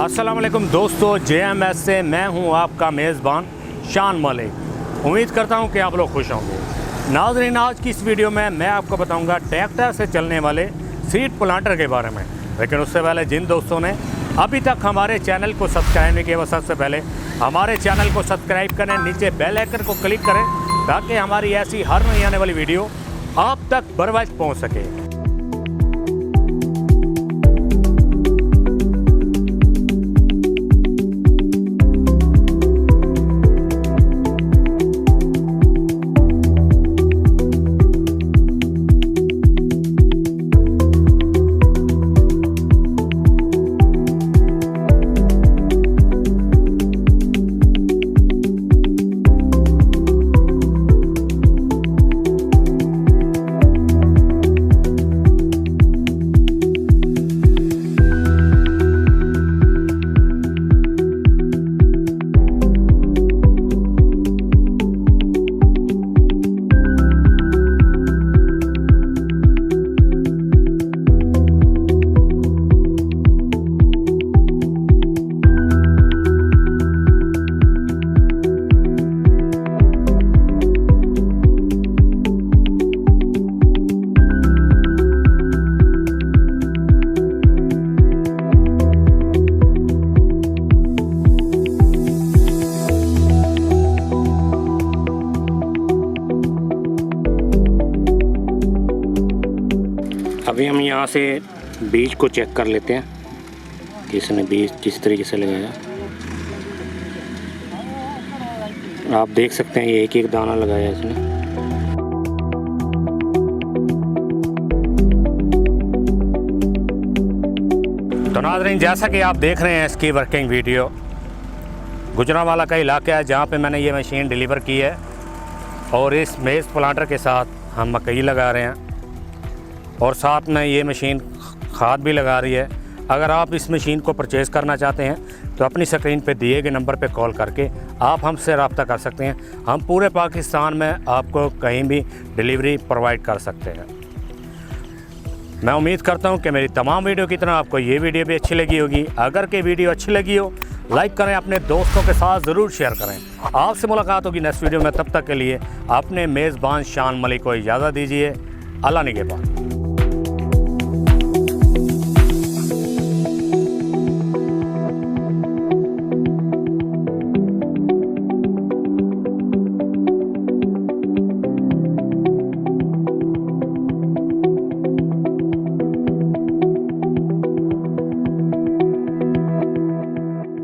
अस्सलाम वालेकुम दोस्तों, JMS से मैं हूं आपका मेज़बान शान मलिक। उम्मीद करता हूं कि आप लोग खुश होंगे। नाज़रीन, आज की इस वीडियो में मैं आपको बताऊंगा ट्रैक्टर से चलने वाले सीड प्लांटर के बारे में। लेकिन उससे पहले जिन दोस्तों ने अभी तक हमारे चैनल को सब्सक्राइब नहीं किया, वो सबसे पहले हमारे चैनल को सब्सक्राइब करें, नीचे बेल आइकन को क्लिक करें ताकि हमारी ऐसी हर नई आने वाली वीडियो आप तक बर वक्त पहुँच सके। अभी हम यहाँ से बीज को चेक कर लेते हैं कि इसने बीज किस तरीके से लगाया। आप देख सकते हैं ये एक एक दाना लगाया इसने। तो नाज़रीन, जैसा कि आप देख रहे हैं इसकी वर्किंग वीडियो, गुजरांवाला का इलाका है जहाँ पे मैंने ये मशीन डिलीवर की है और इस मेज़ प्लांटर के साथ हम मकई लगा रहे हैं और साथ में ये मशीन खाद भी लगा रही है। अगर आप इस मशीन को परचेज़ करना चाहते हैं तो अपनी स्क्रीन पे दिए गए नंबर पे कॉल करके आप हमसे रब्ता कर सकते हैं। हम पूरे पाकिस्तान में आपको कहीं भी डिलीवरी प्रोवाइड कर सकते हैं। मैं उम्मीद करता हूं कि मेरी तमाम वीडियो की तरह आपको ये वीडियो भी अच्छी लगी होगी। अगर कि वीडियो अच्छी लगी हो, लाइक करें, अपने दोस्तों के साथ ज़रूर शेयर करें। आपसे मुलाकात होगी नेक्स्ट वीडियो में। तब तक के लिए अपने मेज़बान शान मलिक को इजाज़त दीजिए। अल्लाह निगहबान।